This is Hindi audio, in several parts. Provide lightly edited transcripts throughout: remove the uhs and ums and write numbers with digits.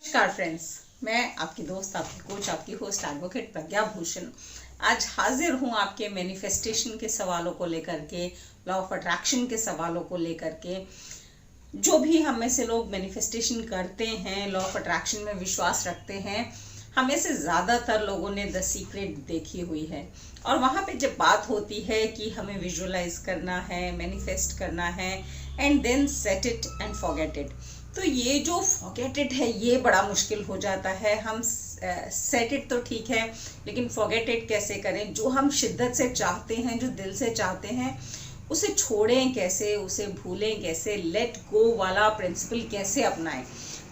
नमस्कार फ्रेंड्स, मैं आपकी दोस्त, आपकी कोच, आपकी होस्ट एडवोकेट प्रज्ञा भूषण आज हाजिर हूं आपके मैनिफेस्टेशन के सवालों को लेकर के, लॉ ऑफ अट्रैक्शन के सवालों को लेकर के। जो भी हम में से लोग मैनिफेस्टेशन करते हैं, लॉ ऑफ अट्रैक्शन में विश्वास रखते हैं, हमें से ज़्यादातर लोगों ने द सीक्रेट देखी हुई है। और वहाँ पे जब बात होती है कि हमें विजुअलाइज करना है, मैनिफेस्ट करना है and then set it and forget it, तो ये जो फॉरगेट इट है ये बड़ा मुश्किल हो जाता है। हम सेट इट तो ठीक है, लेकिन फॉरगेट इट कैसे करें? जो हम शिद्दत से चाहते हैं, जो दिल से चाहते हैं, उसे छोड़ें कैसे, उसे भूलें कैसे, लेट गो वाला प्रिंसिपल कैसे अपनाएं?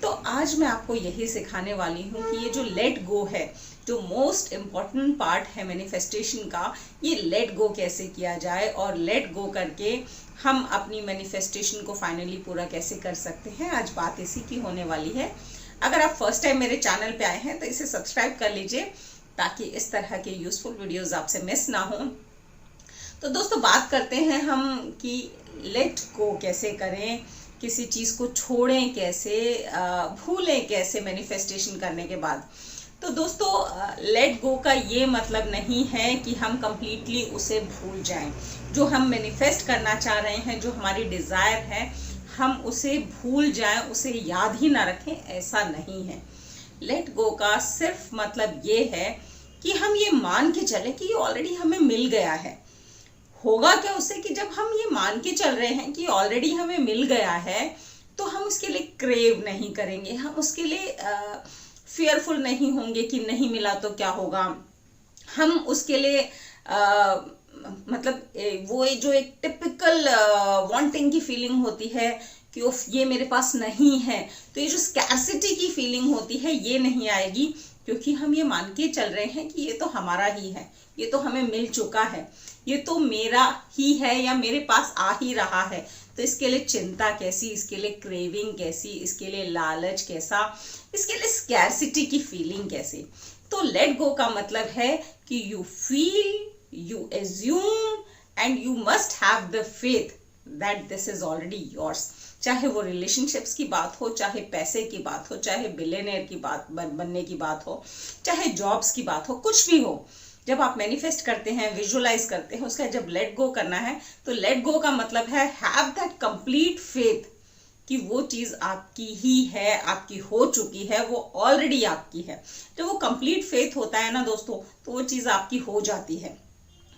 तो आज मैं आपको यही सिखाने वाली हूँ कि ये जो लेट गो है, जो मोस्ट इम्पॉर्टेंट पार्ट है मैनिफेस्टेशन का, ये लेट गो कैसे किया जाए और लेट गो करके हम अपनी मैनिफेस्टेशन को फाइनली पूरा कैसे कर सकते हैं। आज बात इसी की होने वाली है। अगर आप फर्स्ट टाइम मेरे चैनल पे आए हैं तो इसे सब्सक्राइब कर लीजिए ताकि इस तरह के यूजफुल वीडियोस आपसे मिस ना हो। तो दोस्तों, बात करते हैं हम कि लेट गो कैसे करें, किसी चीज़ को छोड़ें कैसे, भूलें कैसे मैनिफेस्टेशन करने के बाद। तो दोस्तों, लेट गो का ये मतलब नहीं है कि हम कंप्लीटली उसे भूल जाएं। जो हम मैनिफेस्ट करना चाह रहे हैं, जो हमारी डिज़ायर है, हम उसे भूल जाएं, उसे याद ही ना रखें, ऐसा नहीं है। लेट गो का सिर्फ मतलब ये है कि हम ये मान के चले कि ये ऑलरेडी हमें मिल गया है। होगा क्या उससे कि जब हम ये मान के चल रहे हैं कि ऑलरेडी हमें मिल गया है, तो हम उसके लिए क्रेव नहीं करेंगे, हम उसके लिए फियरफुल नहीं होंगे कि नहीं मिला तो क्या होगा। हम उसके लिए मतलब वो जो एक टिपिकल वांटिंग की फीलिंग होती है कि उफ ये मेरे पास नहीं है, तो ये जो स्कैर्सिटी की फीलिंग होती है ये नहीं आएगी, क्योंकि हम ये मान के चल रहे हैं कि ये तो हमारा ही है, ये तो हमें मिल चुका है, ये तो मेरा ही है या मेरे पास आ ही रहा है। तो इसके लिए चिंता कैसी, इसके लिए क्रेविंग कैसी, इसके लिए लालच कैसा, इसके लिए स्कैर्सिटी की फीलिंग कैसी। तो लेट गो का मतलब है कि you feel, you assume and you must have the faith that this is already yours. चाहे वो रिलेशनशिप्स की बात हो, चाहे पैसे की बात हो, चाहे बिलियनियर की बात बनने की बात हो, चाहे जॉब्स की बात हो, कुछ भी हो। जब आप मैनिफेस्ट करते हैं, विजुअलाइज करते हैं, उसका जब लेट गो करना है, तो लेट गो का मतलब है हैव दैट कंप्लीट फेथ कि वो चीज आपकी ही है, आपकी हो चुकी है, वो ऑलरेडी आपकी है। जब वो कंप्लीट फेथ होता है ना दोस्तों, तो वो चीज आपकी हो जाती है।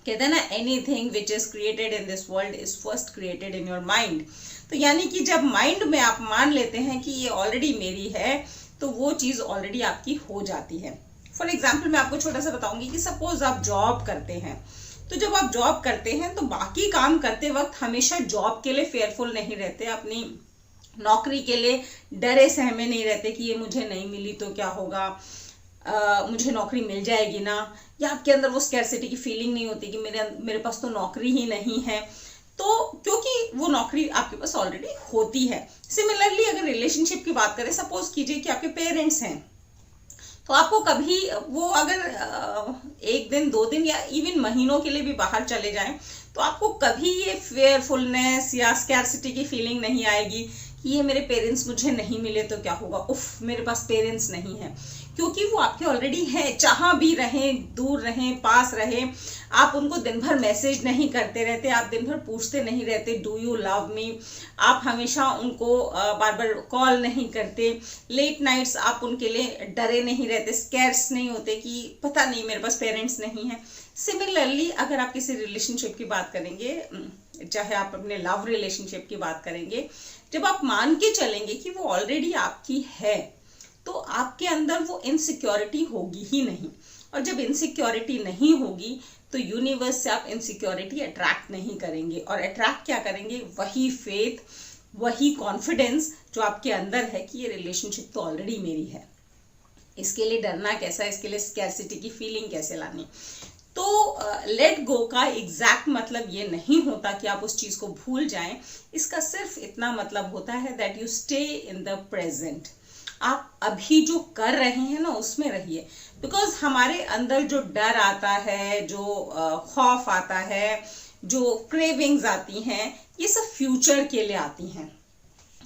कहते हैं ना, anything which is created in this world is first created in your mind. तो यानी कि जब माइंड में आप मान लेते हैं कि ये ऑलरेडी मेरी है, तो वो चीज ऑलरेडी आपकी हो जाती है। फॉर एग्जाम्पल मैं आपको छोटा सा बताऊंगी कि सपोज आप जॉब करते हैं, तो जब आप जॉब करते हैं तो बाकी काम करते वक्त हमेशा जॉब के लिए फेयरफुल नहीं रहते, अपनी नौकरी के लिए डरे सहमे नहीं रहते कि ये मुझे नहीं मिली तो क्या होगा, मुझे नौकरी मिल जाएगी ना, या आपके अंदर वो स्कैर्सिटी की फीलिंग नहीं होती कि मेरे पास तो नौकरी ही नहीं है, तो क्योंकि वो नौकरी आपके पास ऑलरेडी होती है। सिमिलरली अगर रिलेशनशिप की बात करें, सपोज कीजिए कि आपके पेरेंट्स हैं, तो आपको कभी वो अगर एक दिन, 2 दिन या इवन महीनों के लिए भी बाहर चले जाएं, तो आपको कभी ये फेयरफुलनेस या स्कैर्सिटी की फीलिंग नहीं आएगी कि ये मेरे पेरेंट्स मुझे नहीं मिले तो क्या होगा, उफ मेरे पास पेरेंट्स नहीं है, क्योंकि वो आपके ऑलरेडी हैं। जहां भी रहें, दूर रहें, पास रहें, आप उनको दिन भर मैसेज नहीं करते रहते, आप दिन भर पूछते नहीं रहते डू यू लव मी, आप हमेशा उनको बार बार कॉल नहीं करते, लेट नाइट्स आप उनके लिए डरे नहीं रहते, स्कैर्स नहीं होते कि पता नहीं मेरे पास पेरेंट्स नहीं है। सिमिलरली अगर आप किसी रिलेशनशिप की बात करेंगे, चाहे आप अपने लव रिलेशनशिप की बात करेंगे, जब आप मान के चलेंगे कि वो ऑलरेडी आपकी है, तो आपके अंदर वो इनसिक्योरिटी होगी ही नहीं। और जब इनसिक्योरिटी नहीं होगी तो यूनिवर्स से आप इनसिक्योरिटी अट्रैक्ट नहीं करेंगे, और अट्रैक्ट क्या करेंगे? वही फेथ, वही कॉन्फिडेंस जो आपके अंदर है कि ये रिलेशनशिप तो ऑलरेडी मेरी है। इसके लिए डरना कैसा, इसके लिए स्कैर्सिटी की फीलिंग कैसे लानी? तो लेट गो का एग्जैक्ट मतलब ये नहीं होता कि आप उस चीज को भूल जाएं। इसका सिर्फ इतना मतलब होता है that you stay in the present. आप अभी जो कर रहे हैं ना उसमें रहिए, बिकॉज हमारे अंदर जो डर आता है, जो खौफ आता है, जो क्रेविंग्स आती हैं, ये सब फ्यूचर के लिए आती हैं।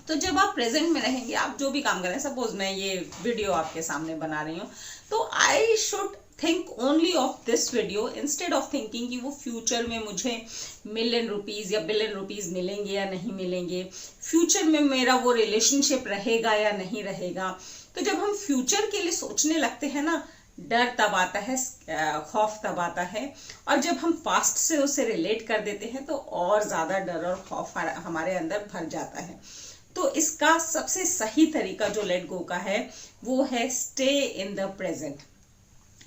तो जब आप प्रेजेंट में रहेंगे, आप जो भी काम कर रहे हैं, सपोज मैं ये वीडियो आपके सामने बना रही हूँ, तो I should think only of this video instead of thinking कि वो फ्यूचर में मुझे मिलियन रुपीज या बिलियन रुपीज मिलेंगे या नहीं मिलेंगे, फ्यूचर में मेरा वो रिलेशनशिप रहेगा या नहीं रहेगा। तो जब हम फ्यूचर के लिए सोचने लगते हैं ना, डर तब आता है, खौफ तब आता है, और जब हम पास्ट से उसे रिलेट कर देते हैं तो और ज्यादा डर और खौफ हमारे अंदर भर जाता है। तो इसका सबसे सही तरीका जो लेट गो का है वो है स्टे इन द प्रेजेंट।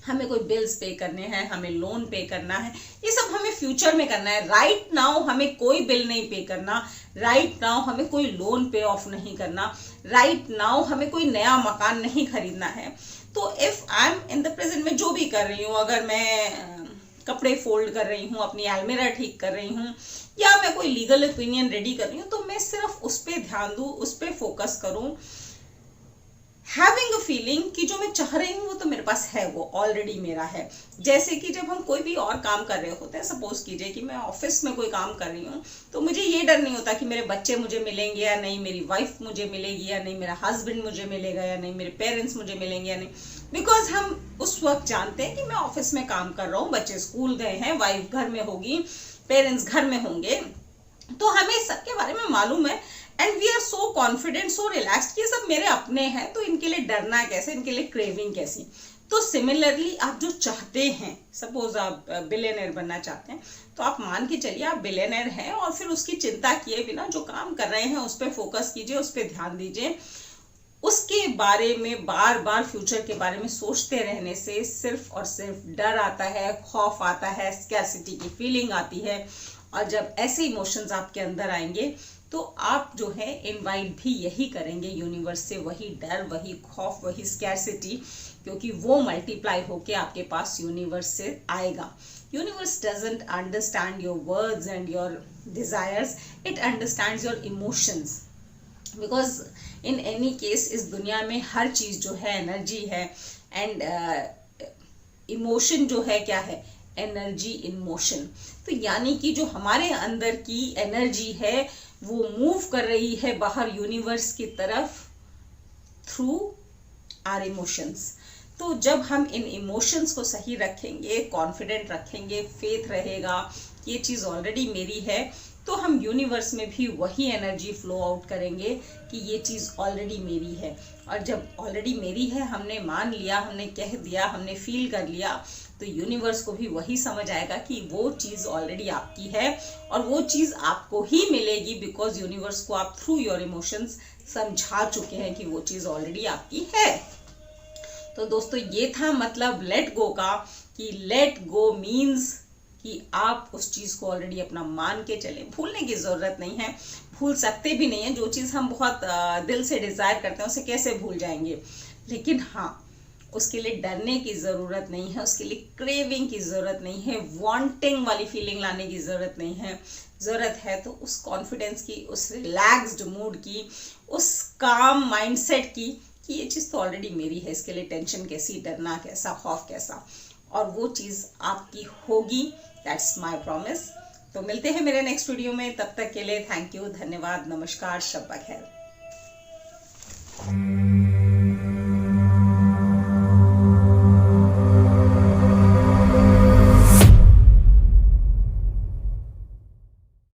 हमें कोई बिल्स पे करने हैं, हमें लोन पे करना है, ये सब हमें फ्यूचर में करना है। राइट नाउ हमें कोई बिल नहीं पे करना, राइट नाउ हमें कोई लोन पे ऑफ नहीं करना, राइट नाउ हमें कोई नया मकान नहीं खरीदना है। तो if I am in the present में जो भी कर रही हूँ, अगर मैं कपड़े फोल्ड कर रही हूँ, अपनी अलमीरा ठीक कर रही हूँ, या मैं कोई लीगल ओपिनियन रेडी कर रही हूँ, तो मैं सिर्फ उस पर ध्यान दूँ, उस पर फोकस करूँ, हैविंग अ फीलिंग कि जो मैं चाह रही हूँ वो तो मेरे पास है, वो ऑलरेडी मेरा है। जैसे कि जब हम कोई भी और काम कर रहे होते हैं, सपोज कीजिए कि मैं ऑफिस में कोई काम कर रही हूँ, तो मुझे ये डर नहीं होता कि मेरे बच्चे मुझे मिलेंगे या नहीं, मेरी वाइफ मुझे मिलेगी या नहीं, मेरा हस्बैंड मुझे मिलेगा या नहीं, मेरे पेरेंट्स मुझे मिलेंगे या नहीं, बिकॉज हम उस वक्त जानते हैं कि मैं ऑफिस में काम कर रहा हूँ, बच्चे स्कूल गए हैं, वाइफ घर में होगी, पेरेंट्स घर में होंगे, तो हमें सबके बारे में मालूम है। And we are so confident, so relaxed, ये सब मेरे अपने हैं, तो इनके लिए डरना कैसे, इनके लिए क्रेविंग कैसी। तो सिमिलरली आप जो चाहते हैं, सपोज आप बिलियनर बनना चाहते हैं, तो आप मान के चलिए आप बिलियनर हैं, और फिर उसकी चिंता किए बिना जो काम कर रहे हैं उस पर फोकस कीजिए, उस पर ध्यान दीजिए। उसके बारे में बार बार फ्यूचर के बारे में सोचते रहने से सिर्फ और सिर्फ डर आता है, खौफ आता है, स्कैरसिटी की फीलिंग आती है। और जब ऐसे इमोशंस आपके अंदर आएंगे तो आप जो है इनवाइट भी यही करेंगे यूनिवर्स से, वही डर, वही खौफ, वही स्कैरसिटी, क्योंकि वो मल्टीप्लाई होके आपके पास यूनिवर्स से आएगा। Universe doesn't understand your words and your desires, it understands your emotions, because in any case इस दुनिया में हर चीज जो है एनर्जी है, एंड इमोशन जो है क्या है, एनर्जी इन मोशन। तो यानी कि जो हमारे अंदर की एनर्जी है वो मूव कर रही है बाहर यूनिवर्स की तरफ थ्रू आर इमोशंस। तो जब हम इन इमोशंस को सही रखेंगे, कॉन्फिडेंट रखेंगे, फेथ रहेगा ये चीज ऑलरेडी मेरी है, तो हम यूनिवर्स में भी वही एनर्जी फ्लो आउट करेंगे कि ये चीज ऑलरेडी मेरी है। और जब ऑलरेडी मेरी है, हमने मान लिया, हमने कह दिया, हमने फील कर लिया, तो यूनिवर्स को भी वही समझ आएगा कि वो चीज ऑलरेडी आपकी है, और वो चीज आपको ही मिलेगी, बिकॉज यूनिवर्स को आप थ्रू योर इमोशंस समझा चुके हैं कि वो चीज ऑलरेडी आपकी है। तो दोस्तों ये था मतलब लेट गो का, कि लेट गो मीन्स कि आप उस चीज को ऑलरेडी अपना मान के चलें। भूलने की जरूरत नहीं है, भूल सकते भी नहीं है। जो चीज हम बहुत दिल से डिजायर करते हैं उसे कैसे भूल जाएंगे, लेकिन हाँ उसके लिए डरने की जरूरत नहीं है, उसके लिए क्रेविंग की जरूरत नहीं है, वांटिंग वाली फीलिंग लाने की जरूरत नहीं है। जरूरत है तो उस कॉन्फिडेंस की, उस रिलैक्स्ड मूड की, उस काम माइंडसेट की कि ये चीज तो ऑलरेडी मेरी है, इसके लिए टेंशन कैसी, डरना कैसा, खौफ कैसा, और वो चीज आपकी होगी। That's my promise. तो मिलते हैं मेरे नेक्स्ट वीडियो में, तब तक के लिए थैंक यू, धन्यवाद, नमस्कार, शब्बा खैर।